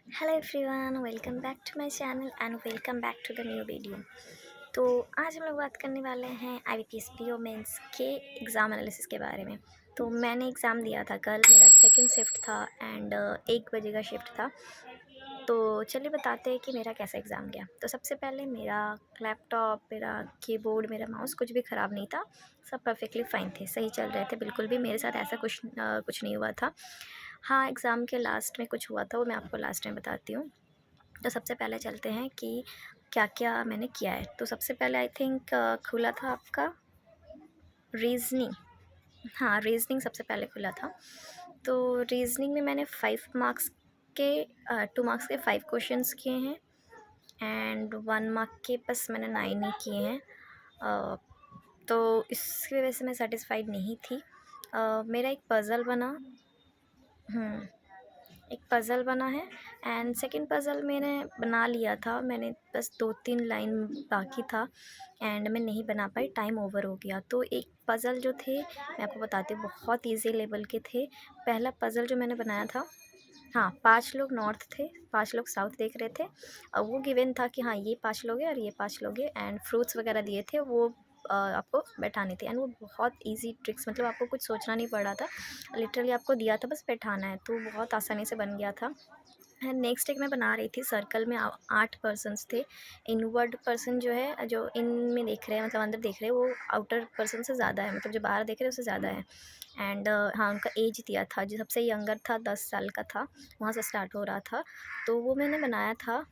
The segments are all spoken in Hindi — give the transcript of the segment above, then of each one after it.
Hello everyone, welcome back to my channel and welcome back to the new video. तो आज हम लोग बात करने वाले हैं IBPS PO मेंस के एग्ज़ाम एनालिसिस के बारे में। तो मैंने एग्ज़ाम दिया था कल, मेरा सेकंड शिफ्ट था एंड 1 बजे का शिफ्ट था। तो चलिए बताते हैं कि मेरा कैसा एग्ज़ाम गया। तो सबसे पहले मेरा लैपटॉप, मेरा कीबोर्ड, मेरा माउस कुछ भी ख़राब नहीं था, सब परफेक्टली फ़ाइन थे, सही चल रहे थे, बिल्कुल भी मेरे साथ ऐसा कुछ नहीं हुआ था। हाँ, एग्ज़ाम के लास्ट में कुछ हुआ था, वो मैं आपको लास्ट में बताती हूँ। तो सबसे पहले चलते हैं कि क्या-क्या मैंने किया है। तो सबसे पहले आई थिंक खुला था आपका रीज़निंग। हाँ, रीज़निंग सबसे पहले खुला था। तो रीज़निंग में मैंने 5 मार्क्स के 2 मार्क्स के 5 क्वेश्चंस किए हैं एंड 1 मार्क के बस मैंने 9 ही किए हैं। अ, तो इसकी वजह से मैं सैटिस्फाइड नहीं थी। मेरा एक पज़ल बना। हुँ। एक पज़ल बना है एंड सेकंड पज़ल मैंने बना लिया था, मैंने बस 2-3 लाइन बाकी था एंड मैं नहीं बना पाई, टाइम ओवर हो गया। तो एक पज़ल जो थे मैं आपको बताती हूँ, बहुत ईज़ी लेवल के थे। पहला पज़ल जो मैंने बनाया था, हाँ, 5 लोग नॉर्थ थे, 5 लोग साउथ देख रहे थे। वो गिवन था कि हाँ, ये 5 लोग हैं और ये 5 लोग हैं एंड फ्रूट्स वगैरह दिए थे, वो आपको बैठानी थी एंड वो बहुत ईज़ी ट्रिक्स, मतलब आपको कुछ सोचना नहीं पड़ रहा था, लिटरली आपको दिया था बस बैठाना है, तो बहुत आसानी से बन गया था। एंड नेक्स्ट एक मैं बना रही थी, सर्कल में 8 पर्सन्स थे। इनवर्ड पर्सन जो है, जो इन में देख रहे हैं, मतलब अंदर देख रहे हैं, वो आउटर पर्सन से ज़्यादा है, मतलब जो बाहर देख रहे हैं उससे ज़्यादा है। एंड हाँ, उनका एज दिया था, जो सबसे यंगर था 10 साल का था, वहाँ से स्टार्ट हो रहा था। तो वो मैंने बनाया था।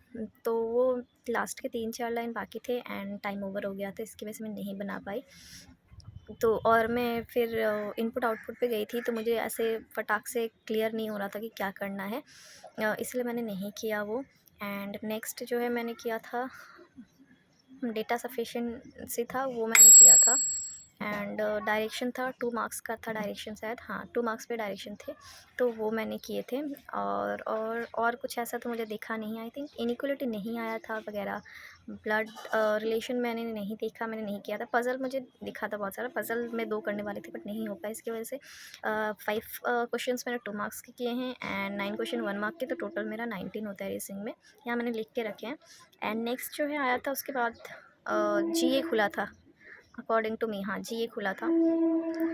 तो वो लास्ट के 3-4 लाइन बाकी थे एंड टाइम ओवर हो गया था, इसकी वजह से मैं नहीं बना पाई। तो और मैं फिर इनपुट आउटपुट पे गई थी, तो मुझे ऐसे फटाक से क्लियर नहीं हो रहा था कि क्या करना है, इसलिए मैंने नहीं किया वो। एंड नेक्स्ट जो है मैंने किया था, डेटा सफिशिएंसी था, वो मैंने किया था। एंड डायरेक्शन था, 2 मार्क्स का था डायरेक्शन, शायद हाँ 2 मार्क्स पे डायरेक्शन थे, तो वो मैंने किए थे। और कुछ ऐसा तो मुझे देखा नहीं, आई थिंक इनइक्वालिटी नहीं आया था वगैरह। ब्लड रिलेशन मैंने नहीं देखा, मैंने नहीं किया था। पज़ल मुझे दिखा था बहुत सारा, पज़ल में 2 करने वाले थे बट नहीं हो पाया, इसकी वजह से 5 क्वेश्चंस मैंने 2 मार्क्स के किए हैं एंड 9 क्वेश्चन 1 मार्क के, तो टोटल मेरा 19 होता है रीजनिंग में। यहाँ मैंने लिख के रखे हैं। एंड नेक्स्ट जो है आया था उसके बाद जीए खुला था, अकॉर्डिंग टू मी। हाँ, जीए खुला था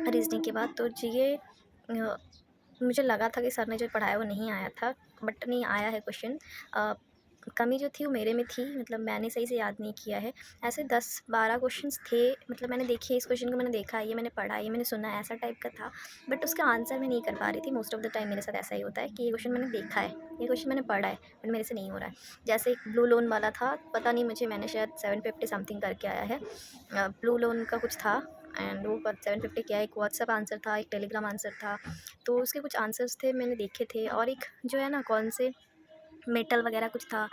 रीजनिंग के बाद। तो जीए मुझे लगा था कि सर ने जो पढ़ाया वो नहीं आया था, बट नहीं आया है क्वेश्चन। कमी जो थी वो मेरे में थी, मतलब मैंने सही से याद नहीं किया है। ऐसे 10-12 क्वेश्चंस थे, मतलब मैंने देखे, इस क्वेश्चन को मैंने देखा है, ये मैंने पढ़ा है, ये मैंने सुना है, ऐसा टाइप का था, बट उसका आंसर मैं नहीं कर पा रही थी। मोस्ट ऑफ द टाइम मेरे साथ ऐसा ही होता है कि ये क्वेश्चन मैंने देखा है, ये क्वेश्चन मैंने पढ़ा है, बट मेरे से नहीं हो रहा है। जैसे एक ब्लू लोन वाला था, पता नहीं मुझे, मैंने शायद 750 समथिंग करके आया है। ब्लू लोन का कुछ था एंड वो 750 क्या, एक व्हाट्सअप आंसर था, एक टेलीग्राम आंसर था। तो उसके कुछ आंसर्स थे, मैंने देखे थे। और एक जो है ना, कौन से मेटल वगैरह कुछ था,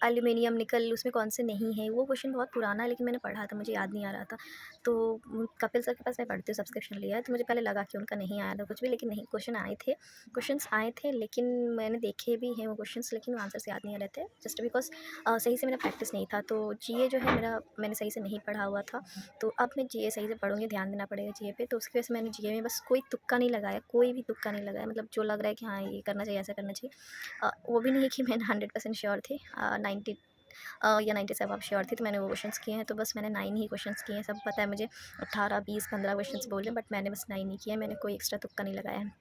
एल्यूमिनियम, निकल, उसमें कौन से नहीं है, वो क्वेश्चन बहुत पुराना है, लेकिन मैंने पढ़ा था, मुझे याद नहीं आ रहा था। तो कपिल सर के पास मैं पढ़ती हूँ, सब्सक्रिप्शन लिया है, तो मुझे पहले लगा कि उनका नहीं आया था कुछ भी, लेकिन नहीं, क्वेश्चंस आए थे, लेकिन मैंने देखे भी हैं वो क्वेश्चंस, लेकिन आंसर्स याद नहीं आ रहे थे, जस्ट बिकॉज सही से मेरा प्रैक्टिस नहीं था। तो जीए जो है मेरा, मैंने सही से नहीं पढ़ा हुआ था। तो अब मैं जीए सही से पढ़ूँगी, ध्यान देना पड़ेगा जीए पे। तो उसकी वजह से मैंने जीए में बस कोई तुक्का नहीं लगाया, कोई भी तुक्का नहीं लगाया, मतलब जो लग रहा है कि हाँ ये करना चाहिए, ऐसा करना चाहिए। वो भी नहीं है कि मैं 100% श्योर थी, 90 या 97 आप श्योर थी, तो मैंने वो क्वेश्चंस किए हैं। तो बस मैंने 9 ही क्वेश्चंस किए हैं, सब पता है मुझे। 18, 20, 15 क्वेश्चंस बोले, बट मैंने बस 9 ही किए हैं, मैंने कोई एक्स्ट्रा तुक्का नहीं लगाया है।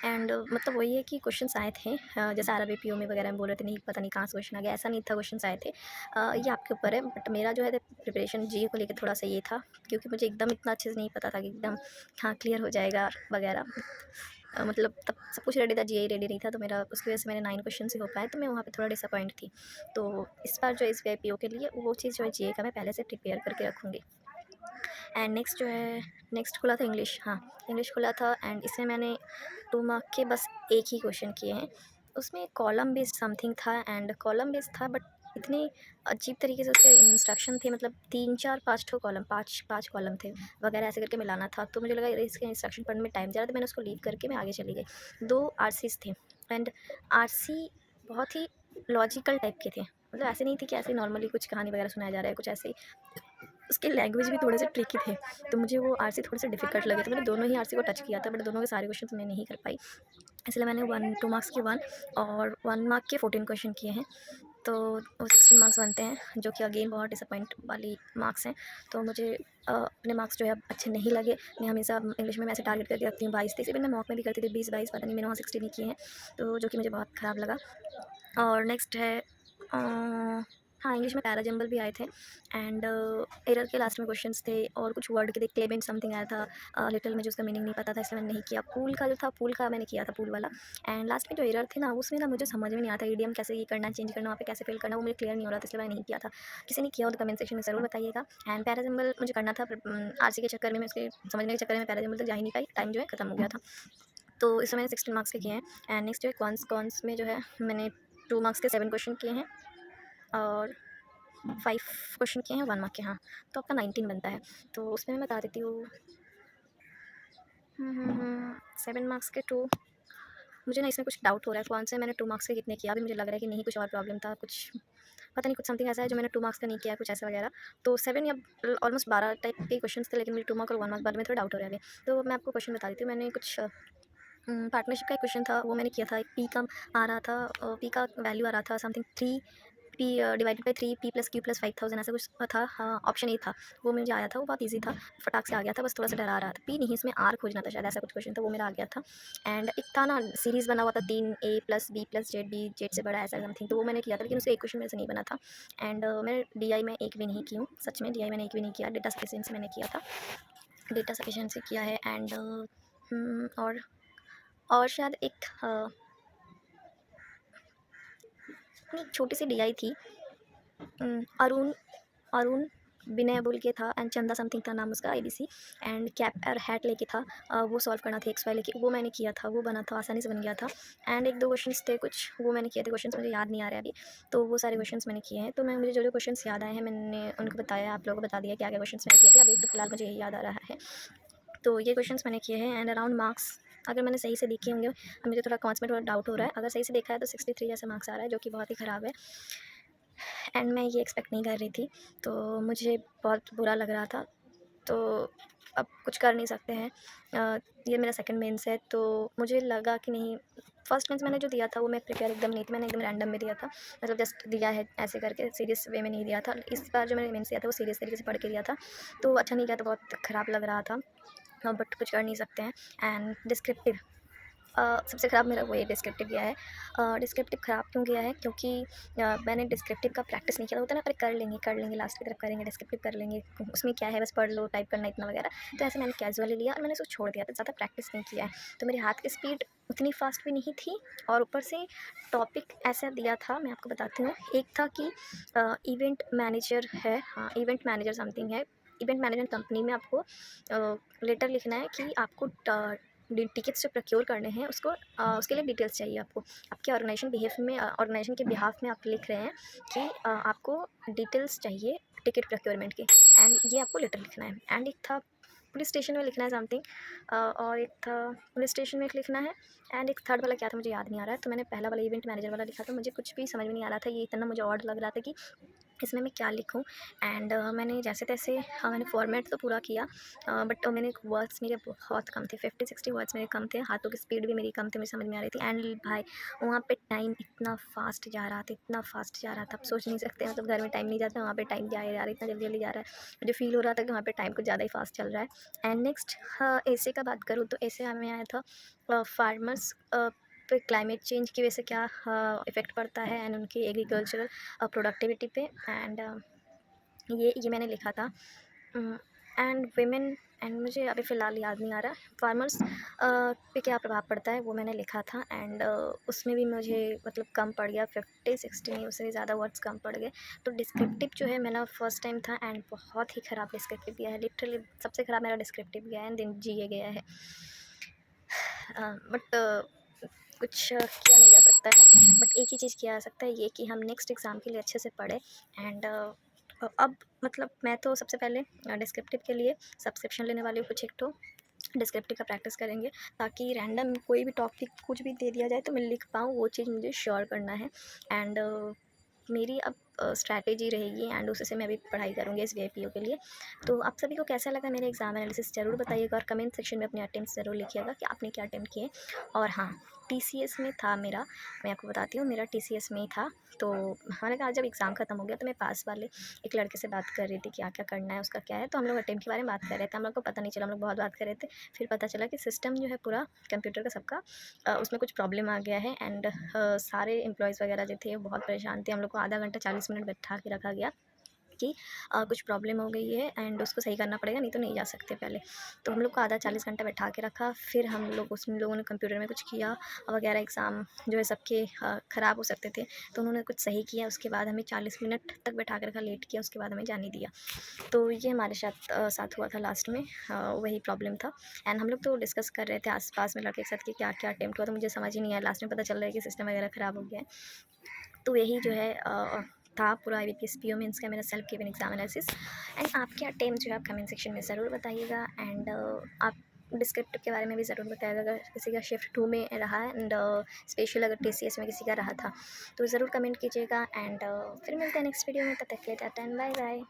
एंड मतलब वही है कि क्वेश्चंस आए थे, जैसे आरबी पीओ में वगैरह में बोल रहे थे, नहीं पता नहीं कहाँ से क्वेश्चन आ गया, ऐसा नहीं था, क्वेश्चंस आए थे। ये आपके ऊपर है, बट मेरा जो है प्रिपरेशन जीए को लेकर थोड़ा सा ये था, क्योंकि मुझे एकदम इतना अच्छे से नहीं पता था कि एकदम हाँ क्लियर हो जाएगा वगैरह। मतलब तब सब कुछ रेडी था, जीए ही रेडी नहीं था, तो मेरा उसकी वजह से मेरे 9 क्वेश्चन ही हो पाए, तो मैं वहाँ पे थोड़ा डिसअपॉइंट थी। तो इस बार जो इस पीओ के लिए वो चीज़ जो है जीए का, मैं पहले से प्रिपेयर करके रखूँगी। एंड नेक्स्ट जो है, नेक्स्ट खुला था इंग्लिश। हाँ, इंग्लिश खुला था एंड इसमें मैंने 2 मार्क के बस एक ही क्वेश्चन किए हैं। उसमें कॉलम बेस्ड समथिंग था एंड कॉलम बेस्ड था, बट इतनी अजीब तरीके से उसके इंस्ट्रक्शन थे, मतलब 3-4-5 ठो कॉलम, 5 कॉलम थे वगैरह, ऐसे करके मिलाना था। तो मुझे लगा अरे इसके इंस्ट्रक्शन पढ़ने में टाइम जा रहा है, तो मैंने उसको लीव करके मैं आगे चली गई। 2 आरसीज़ थे एंड आरसी बहुत ही लॉजिकल टाइप के थे, मतलब ऐसे नहीं थे कि ऐसे नॉर्मली कुछ कहानी वगैरह सुनाया जा रहा है, कुछ ऐसे ही। उसके लैंग्वेज भी थोड़े से ट्रिकी थे, तो मुझे वो आरसी थोड़े से डिफ़िकल्ट लगे, तो मैंने दोनों ही आरसी को टच किया था, बट दोनों के सारे क्वेश्चन मैं नहीं कर पाई। इसलिए मैंने 2 मार्क्स की 1 और 1 मार्क के 14 क्वेश्चन किए हैं। तो वो 16 मार्क्स बनते हैं, जो कि अगेन बहुत डिसअपॉइंट वाली मार्क्स हैं। तो मुझे अपने मार्क्स जो है अब अच्छे नहीं लगे। मैं हमेशा इंग्लिश में मैं ऐसे टारगेट करके रखती हूँ 22-23, इवन मैं मॉक में भी करती थी 20-22, पता नहीं मैंने वहाँ 16 ही किए हैं, तो जो कि मुझे बहुत ख़राब लगा। और नेक्स्ट है हाँ, इंग्लिश में पैराजम्बल भी आए थे एंड एरर के लास्ट में क्वेश्चंस थे और कुछ वर्ड के थे, क्लेमेंट समथिंग आया था लिटिल, मुझे उसका मीनिंग नहीं पता था, इसलिए मैंने नहीं किया। पूल का जो था, पूल का मैंने किया था, पूल वाला। एंड लास्ट में जो एरर थे ना, उसमें ना मुझे समझ में नहीं आता ईडीएम कैसे ये करना, चेंज करना, वहाँ पे कैसे फिल करना, वो मुझे क्लियर नहीं हो रहा था, इसलिए मैंने नहीं किया था। किसी ने किया हो तो कमेंट सेक्शन में ज़रूर बताइएगा। एंड पैराजम्बल मुझे करना था, आरसी के चक्कर में, मैं उसके समझने के चक्कर में पैराजम्बल तक जा ही नहीं पाई, टाइम जो है खत्म हो गया था। तो इसमें मैंने 16 मार्क्स के किए हैं। एंड नेक्स्ट जो है कॉन्स में जो है मैंने 2 मार्क्स के 7 क्वेश्चन किए हैं और 5 क्वेश्चन किए हैं 1 मार्क के। हाँ, तो आपका 19 बनता है। तो उसमें मैं बता देती हूँ। 7 मार्क्स के 2, मुझे ना इसमें कुछ डाउट हो रहा है कौन से मैंने 2 मार्क्स के कितने किया। अभी मुझे लग रहा है कि नहीं, कुछ और प्रॉब्लम था, कुछ पता नहीं, कुछ समथिंग ऐसा है जो मैंने 2 मार्क्स का नहीं किया, कुछ ऐसा वगैरह। तो 7 या ऑलमोस्ट 12 टाइप के क्वेश्चंस थे, लेकिन मुझे 2 मार्क और 1 मार्क बारे में थोड़ा डाउट हो रहा है अभी। तो मैं आपको क्वेश्चन बता देती हूँ। मैंने कुछ पार्टनरशिप का एक क्वेश्चन था, वो मैंने किया था। एक पी का आ रहा था, पी का वैल्यू आ रहा था something 3 P divided by 3 P plus Q plus 5000, ऐसा कुछ था। हाँ, ऑप्शन ए था, वो मुझे आया था, वो बहुत ईजी था, फटाक से आ गया था, बस थोड़ा सा डरा रहा था। पी नहीं, इसमें आर खोजना था शायद, ऐसा कुछ क्वेश्चन था, वो मेरा आ गया था। एंड एक था ना, सीरीज़ बना हुआ था 3 A plus B plus Z, B Z से बड़ा, ऐसा समथिंग, तो वो मैंने किया था, लेकिन उससे एक क्वेश्चन मेरे से नहीं बना था। एंड मैं डी आई में एक भी नहीं की हूँ, सच में डी आई मैंने एक भी नहीं किया। डेटा सफिशिएंसी मैंने किया था, डेटा सफिशिएंसी किया है। एंड और शायद एक अपनी छोटी सी डीआई थी, अरुण अरुण विनय बोल के था, एंड चंदा समथिंग था नाम उसका, आईबीसी। एंड कैप और हैट लेके था, वो सॉल्व करना था एक्स वाई लेके, वो मैंने किया था, वो बना था, आसानी से बन गया था। एंड एक दो क्वेश्चंस थे कुछ, वो मैंने किए थे। क्वेश्चंस मुझे याद नहीं आ रहे अभी, तो वो सारे क्वेश्चंस मैंने किए हैं। तो मैं मुझे जो जो क्वेश्चंस याद आए हैं मैंने उनको बताया, आप लोगों को बता दिया क्या क्या क्वेश्चंस मैंने किए थे। अभी तो फिलहाल मुझे यही याद आ रहा है। तो ये क्वेश्चंस मैंने किए हैं। एंड अराउंड मार्क्स, अगर मैंने सही से देखे होंगे, अब मुझे थोड़ा कॉन्स में थोड़ा डाउट हो रहा है, अगर सही से देखा है तो 63 जैसा मार्क्स आ रहा है, जो कि बहुत ही ख़राब है। एंड मैं ये एक्सपेक्ट नहीं कर रही थी, तो मुझे बहुत बुरा लग रहा था। तो अब कुछ कर नहीं सकते हैं। ये मेरा सेकंड मेंस है, तो मुझे लगा कि नहीं, फर्स्ट मेंस मैंने जो दिया था वो मैं प्रिपेयर एकदम नहीं थी, मैंने एकदम रैंडम में दिया था, मतलब जस्ट दिया है ऐसे करके, सीरियस वे में नहीं दिया था। इस बार जो मैंने मेंस दिया था वो सीरियस तरीके से पढ़ के दिया था, तो अच्छा नहीं गया, तो बहुत ख़राब लग रहा था। बट कुछ कर नहीं सकते हैं। एंड डिस्क्रिप्टिव, सबसे ख़राब मेरा वही डिस्क्रिप्टिव गया है। डिस्क्रिप्टिव ख़राब क्यों गया है, क्योंकि मैंने डिस्क्रिप्टिव का प्रैक्टिस नहीं किया। होता है ना, अरे कर लेंगे लास्ट की तरफ करेंगे, डिस्क्रिप्टिव कर लेंगे, उसमें क्या है, बस पढ़ लो, टाइप करना इतना वगैरह। तो ऐसे मैंने कैजुअली लिया और मैंने उसको छोड़ दिया था, ज़्यादा प्रैक्टिस नहीं किया है। तो मेरे हाथ की स्पीड उतनी फास्ट भी नहीं थी, और ऊपर से टॉपिक ऐसा दिया था, मैं आपको बताती हूँ। एक था कि इवेंट मैनेजर है, हाँ, इवेंट मैनेजर समथिंग है। इवेंट मैनेजमेंट कंपनी में आपको लेटर लिखना है कि आपको टिकट्स जो प्रोक्योर करने हैं उसको उसके लिए डिटेल्स चाहिए आपको। आपके ऑर्गेनाइजेशन बिहेव में, ऑर्गेनाइजेशन के बिहाफ में आप लिख रहे हैं कि आपको डिटेल्स चाहिए टिकट प्रोक्योरमेंट के, एंड ये आपको लेटर लिखना है। एंड एक था पुलिस स्टेशन में लिखना है समथिंग, और एक था पुलिस स्टेशन में लिखना है। एंड एक थर्ड वाला क्या था मुझे याद नहीं आ रहा है। तो मैंने पहला वाला इवेंट मैनेजर वाला लिखा था, मुझे कुछ भी समझ में नहीं आ रहा था, ये इतना मुझे ऑड लग रहा था कि इसमें मैं क्या लिखूं। एंड मैंने जैसे तैसे, हाँ, मैंने फॉर्मेट तो पूरा किया, बट मैंने वर्ड्स मेरे बहुत कम थे, 50-60 वर्ड्स मेरे कम थे, हाथों की स्पीड भी मेरी कम थी, मुझे समझ में आ रही थी। एंड भाई, वहाँ पे टाइम इतना फास्ट जा रहा था, इतना फास्ट जा रहा था, आप सोच नहीं सकते। मतलब घर में टाइम नहीं जाता, वहाँ पे टाइम जा रहा है, इतना जल्दी जल्दी जा रहा है, मुझे फील हो रहा था कि वहाँ पे टाइम कुछ ज़्यादा ही फास्ट चल रहा है। एंड नेक्स्ट, ऐसे का बात करूँ तो ऐसे हमें आया था फार्मर्स पे क्लाइमेट चेंज की वजह से क्या इफ़ेक्ट पड़ता है, एंड उनकी एग्रीकल्चरल प्रोडक्टिविटी पे। एंड ये मैंने लिखा था। एंड वीमेन, एंड मुझे अभी फ़िलहाल याद नहीं आ रहा, फार्मर्स पे क्या प्रभाव पड़ता है, वो मैंने लिखा था। एंड उसमें भी मुझे मतलब कम पड़ गया, 50-60 नहीं, उससे भी ज़्यादा वर्ड्स कम पड़ गए। तो डिस्क्रिप्टिव जो है मेरा फर्स्ट टाइम था, एंड बहुत ही ख़राब डिस्क्रिप्टिव गया है, लिटरली सबसे ख़राब मेरा डिस्क्रिप्टिव गया है, एंड देन जीए गया है। बट कुछ किया नहीं जा सकता है। बट एक ही चीज़ किया जा सकता है, ये कि हम नेक्स्ट एग्ज़ाम के लिए अच्छे से पढ़ें। एंड अब मतलब मैं तो सबसे पहले डिस्क्रिप्टिव के लिए सब्सक्रिप्शन लेने वाली हूँ, कुछ एक तो डिस्क्रिप्टिव का प्रैक्टिस करेंगे, ताकि रैंडम कोई भी टॉपिक कुछ भी दे दिया जाए तो मैं लिख पाऊँ, वो चीज़ मुझे श्योर करना है। एंड मेरी अब स्ट्रैटेजी रहेगी एंड उसी से मैं अभी पढ़ाई करूँगी इस वीआईपीओ के लिए। तो आप सभी को कैसा लगा मेरा एग्ज़ाम एनालिसिस ज़रूर बताइएगा और कमेंट सेक्शन में अपने अटेम्प्ट ज़रूर लिखिएगा कि आपने क्या अटेम्प्ट किए। और हाँ, टीसीएस में था मेरा, मैं आपको बताती हूँ, मेरा टीसीएस में ही था। तो मैंने कहा जब एग्ज़ाम ख़त्म हो गया तो मैं पास वाले एक लड़के से बात कर रही थी क्या क्या करना है, उसका क्या है। तो हम लोग अटेम्प्ट के बारे में बात कर रहे थे, हम लोग को पता नहीं चला, हम लोग बहुत बात कर रहे थे। फिर पता चला कि सिस्टम जो है पूरा कंप्यूटर का सबका उसमें कुछ प्रॉब्लम आ गया है एंड सारे एम्प्लॉयज़ वगैरह जो थे वो बहुत परेशान थे। हम लोग को आधा घंटा 40 मिनट बैठा के रखा गया कि कुछ प्रॉब्लम हो गई है एंड उसको सही करना पड़ेगा, नहीं तो नहीं जा सकते पहले। तो हम लोग को आधा 40 घंटा बैठा के रखा। फिर हम लोग उसमें लोगों ने कंप्यूटर में कुछ किया वगैरह, एग्ज़ाम जो है सबके ख़राब हो सकते थे, तो उन्होंने कुछ सही किया। उसके बाद हमें 40 मिनट तक बैठा के रखा, लेट किया, उसके बाद हमें जाने दिया। तो ये हमारे साथ हुआ था लास्ट में, वही प्रॉब्लम था। एंड हम लोग तो डिस्कस कर रहे थे आस-पास में लड़के के साथ कि क्या-क्या अटेम्प्ट हुआ, तो मुझे समझ ही नहीं आया। लास्ट में पता चल रहा है कि सिस्टम वगैरह ख़राब हो गया है। तो यही जो है था पूरा आईबीपीएस पीओ मेंस का मेरा self given exam analysis. And आपके अटेम्प्ट जो है आप कमेंट सेक्शन में ज़रूर बताइएगा। एंड आप डिस्क्रिप्टिव के बारे में भी ज़रूर बताइएगा अगर किसी का शिफ्ट 2 में रहा है एंड स्पेशल अगर टीसीएस में किसी का रहा था तो ज़रूर कमेंट कीजिएगा। एंड फिर मिलते हैं नेक्स्ट वीडियो में, तब तक के लिए टाटा एंड बाय बाय।